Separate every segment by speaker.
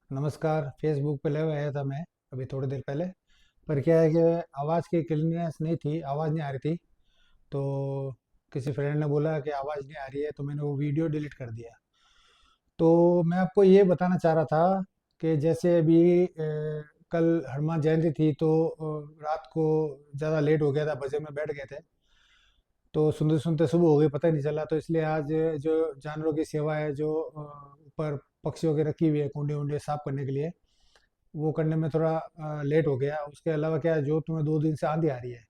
Speaker 1: नमस्कार। फेसबुक पे लगा आया था मैं अभी थोड़ी देर पहले। पर क्या है कि आवाज़ की क्लियरनेस नहीं थी, आवाज़ नहीं आ रही थी। तो किसी फ्रेंड ने बोला कि आवाज़ नहीं आ रही है, तो मैंने वो वीडियो डिलीट कर दिया। तो मैं आपको ये बताना चाह रहा था कि जैसे अभी कल हनुमान जयंती थी, तो रात को ज़्यादा लेट हो गया था, बजे में बैठ गए थे। तो सुनते सुनते सुबह हो गई, पता ही नहीं चला। तो इसलिए आज जो जानवरों की सेवा है, जो ऊपर पक्षियों की रखी हुई है कुंडे उंडे साफ करने के लिए, वो करने में थोड़ा लेट हो गया। उसके अलावा क्या है, जो तुम्हें 2 दिन से आंधी आ रही है,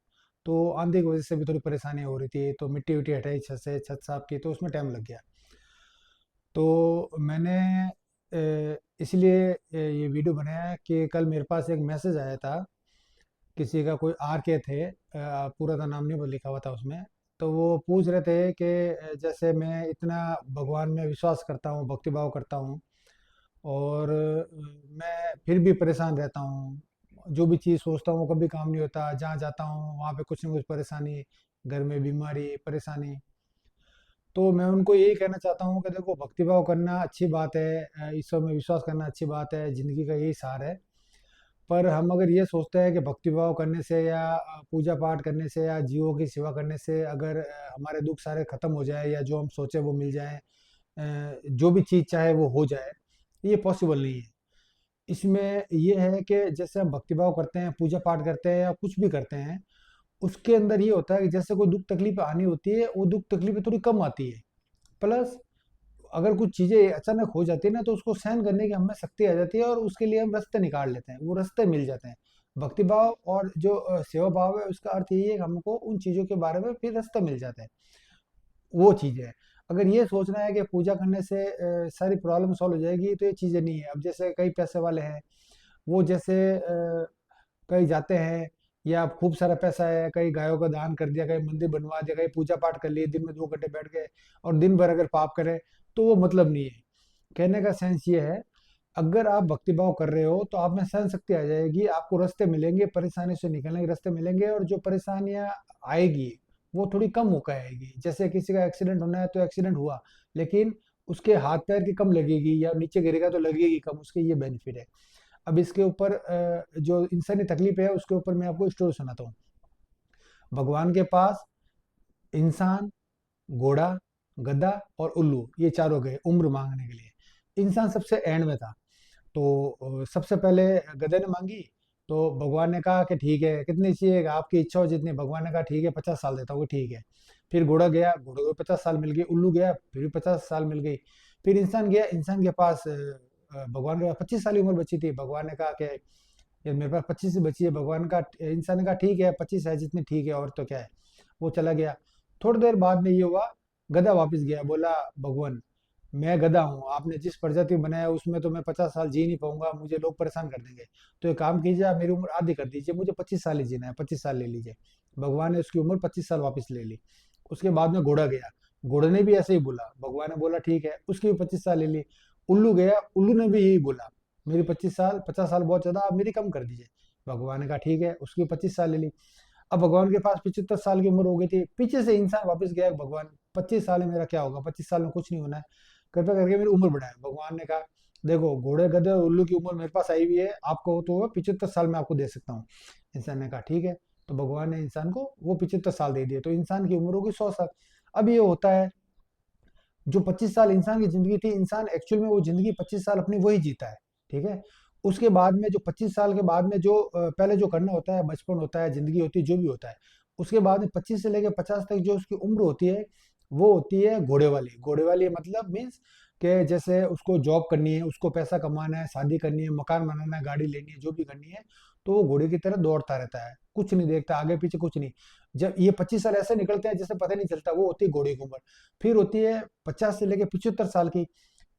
Speaker 1: तो आंधी की वजह से भी थोड़ी परेशानी हो रही थी। तो मिट्टी विट्टी हटाई छत से, छत साफ की, तो उसमें टाइम लग गया। तो मैंने इसलिए ये वीडियो बनाया कि कल मेरे पास एक मैसेज आया था। किसी का कोई आर के थे, पूरा का नाम नहीं लिखा हुआ था उसमें। तो वो पूछ रहे थे कि जैसे मैं इतना भगवान में विश्वास करता हूँ, भक्ति भाव करता हूँ, और मैं फिर भी परेशान रहता हूँ। जो भी चीज़ सोचता हूँ वो कभी काम नहीं होता, जहाँ जाता हूँ वहाँ पे कुछ ना कुछ परेशानी, घर में बीमारी परेशानी। तो मैं उनको यही कहना चाहता हूँ कि देखो, भक्तिभाव करना अच्छी बात है, ईश्वर में विश्वास करना अच्छी बात है, ज़िंदगी का यही सार है। पर हम अगर ये सोचते हैं कि भक्तिभाव करने से या पूजा पाठ करने से या जीवों की सेवा करने से अगर हमारे दुख सारे खत्म हो जाए, या जो हम सोचे वो मिल जाए, जो भी चीज़ चाहे वो हो जाए, ये पॉसिबल नहीं है। इसमें ये है कि जैसे हम भक्तिभाव करते हैं, पूजा पाठ करते हैं या कुछ भी करते हैं, उसके अंदर ये होता है कि जैसे कोई दुख तकलीफ आनी होती है, वो दुख तकलीफें थोड़ी कम आती है। प्लस अगर कुछ चीज़ें अचानक हो जाती है ना, तो उसको सहन करने की हमें शक्ति आ जाती है, और उसके लिए हम रास्ते निकाल लेते हैं, वो रास्ते मिल जाते हैं। भक्ति भाव और जो सेवा भाव है, उसका अर्थ यही है कि हमको उन चीज़ों के बारे में फिर रास्ते मिल जाते हैं। वो चीज़ है। अगर ये सोचना है कि पूजा करने से सारी प्रॉब्लम सॉल्व हो जाएगी, तो ये चीज़ें नहीं है। अब जैसे कई पैसे वाले हैं, वो जैसे कहीं जाते हैं, या खूब सारा पैसा है, कहीं गायों का दान कर दिया, कहीं मंदिर बनवा दिया, कहीं पूजा पाठ कर लिए, दिन में 2 घंटे बैठ गए, और दिन भर अगर पाप करें, तो वो मतलब नहीं है। कहने का सेंस ये है, अगर आप भक्तिभाव कर रहे हो तो आप में सहन शक्ति आ जाएगी, आपको रास्ते मिलेंगे, परेशानी से निकलने के रास्ते मिलेंगे, और जो परेशानियां आएगी वो थोड़ी कम होकर आएगी। जैसे किसी का एक्सीडेंट होना है, तो एक्सीडेंट हुआ, लेकिन उसके हाथ पैर की कम लगेगी, या नीचे गिरेगा तो लगेगी कम, उसके ये बेनिफिट है। अब इसके ऊपर जो इंसानी तकलीफ है, उसके ऊपर मैं आपको स्टोरी सुनाता हूँ। भगवान के पास इंसान, घोड़ा, गधा और उल्लू, ये चारों गए उम्र मांगने के लिए। इंसान सबसे एंड में था। तो सबसे पहले गधे ने मांगी। तो भगवान ने कहा कि ठीक है, कितनी चाहिए, आपकी इच्छा हो जितनी। भगवान ने कहा ठीक है, 50 साल देता हूँ, ठीक है। फिर घोड़ा गया, घोड़े को 50 साल मिल गई। उल्लू गया, फिर भी 50 साल मिल गई। फिर इंसान गया, इंसान के पास भगवान के पास 25 साल की उम्र बची थी। भगवान ने कहा कि ये मेरे पास 25 ही बची है। भगवान का, इंसान ने कहा ठीक है, 25 है जितनी, ठीक है, और तो क्या है। वो चला गया। थोड़ी देर बाद में ये हुआ, गधा वापस गया, बोला भगवान, मैं गधा हूँ, आपने जिस प्रजाति बनाया उसमें तो मैं 50 साल जी नहीं पाऊंगा, मुझे लोग परेशान कर देंगे। तो एक काम कीजिए, आप मेरी उम्र आधी कर दीजिए, मुझे 25 साल ही जीना है, 25 साल ले लीजिए। भगवान ने उसकी उम्र 25 साल वापस ले ली। उसके बाद में घोड़ा गया, घोड़े ने भी ऐसे ही बोला। भगवान ने बोला ठीक है, उसकी भी 25 साल ले ली। उल्लू गया, उल्लू ने भी यही बोला, मेरी 25 साल, 50 साल बहुत ज्यादा, आप मेरी कम कर दीजिए। भगवान ने कहा ठीक है, उसकी 25 साल ले ली। अब भगवान के पास 75 साल की उम्र हो गई थी। पीछे से इंसान वापस गया, भगवान 25 साल है, मेरा क्या होगा, 25 साल में कुछ नहीं होना है, कृपया करके मेरी उम्र बढ़ाए। भगवान ने कहा देखो, घोड़े गधे और उल्लू की उम्र मेरे पास आई हुई है, आपको तो 75 साल में आपको दे सकता हूँ। इंसान ने कहा ठीक है। तो भगवान ने इंसान को वो 75 साल दे दिए, तो इंसान की उम्र होगी 100 साल। अब ये होता है, जो 25 साल इंसान की जिंदगी थी, इंसान एक्चुअल में वो जिंदगी 25 साल अपनी वही जीता है। ठीक है। उसके बाद में जो 25 साल के बाद में जो पहले जो करना होता है, बचपन होता है, जिंदगी होती है, जो भी होता है, उसके बाद में 25 से लेकर 50 तक जो उसकी उम्र होती है, वो होती है घोड़े वाली। घोड़े वाली मतलब मीन्स कि जैसे उसको जॉब करनी है, उसको पैसा कमाना है, शादी करनी है, मकान बनाना है, गाड़ी लेनी है, जो भी करनी है, तो वो घोड़े की तरह दौड़ता रहता है, कुछ नहीं देखता आगे पीछे, कुछ नहीं। जब ये 25 साल ऐसे निकलते हैं जैसे पता नहीं चलता, वो होती है घोड़े की उम्र। फिर होती है 50 से लेकर 75 साल की,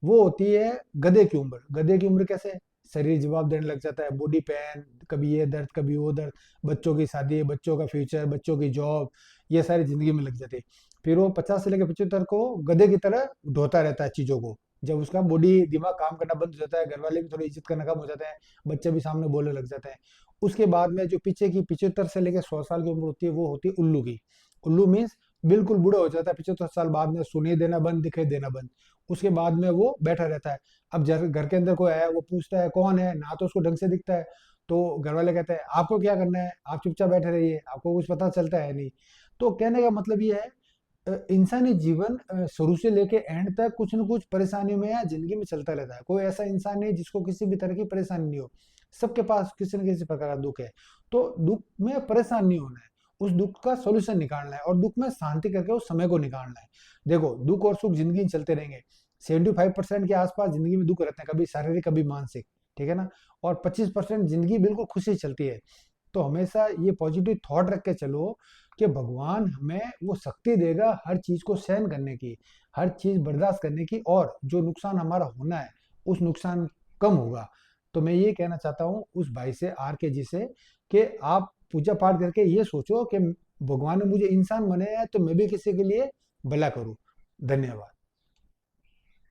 Speaker 1: वो होती है गधे की उम्र। गधे की उम्र कैसे, शरीर जवाब देने लग जाता है, बॉडी पेन, कभी ये दर्द कभी वो दर्द, बच्चों की शादी, बच्चों का फ्यूचर, बच्चों की जॉब, ये सारी जिंदगी में लग जाती है। फिर वो 50 से लेकर 75 को गधे की तरह ढोता रहता है चीजों को। जब उसका बॉडी दिमाग काम करना बंद हो जाता है, घर वाले भी थोड़ी इज्जत करना कम हो जाते हैं, बच्चे भी सामने बोलने लग जाते हैं। उसके बाद में जो पीछे की 75 से लेकर 100 साल की उम्र होती है, वो होती है उल्लू की। उल्लू मीन्स बिल्कुल बूढ़ा हो जाता है, 75 साल बाद में सुनाई देना बंद, दिखाई देना बंद। उसके बाद में वो बैठा रहता है। अब घर के अंदर कोई आया, वो पूछता है कौन है, ना तो उसको ढंग से दिखता है। तो घर वाले कहते हैं आपको क्या करना है, आप चुपचाप बैठे रहिए, आपको कुछ पता चलता है नहीं। तो कहने का मतलब ये है, इंसानी जीवन शुरू से लेके एंड तक कुछ न कुछ परेशानियों में या जिंदगी में चलता रहता है। कोई ऐसा इंसान नहीं जिसको किसी भी तरह की परेशानी नहीं हो। सबके पास किसी न किसी प्रकार का दुख है। तो दुख में परेशान नहीं होना है, उस दुख का सॉल्यूशन निकालना है और दुख में शांति करके उस समय को निकालना है। देखो, दुख और सुख जिंदगी में चलते रहेंगे। 75% के आसपास जिंदगी में दुख रहते हैं, कभी शारीरिक कभी मानसिक, ठीक है ना। और 25% जिंदगी बिल्कुल खुशी से चलती है। तो हमेशा ये पॉजिटिव थॉट रख के चलो कि भगवान हमें वो शक्ति देगा हर चीज को सहन करने की, हर चीज बर्दाश्त करने की, और जो नुकसान हमारा होना है उस नुकसान कम होगा। तो मैं ये कहना चाहता हूँ उस भाई से, आर के जी से, कि आप पूजा पाठ करके ये सोचो कि भगवान ने मुझे इंसान बनाया है तो मैं भी किसी के लिए भला करूँ। धन्यवाद।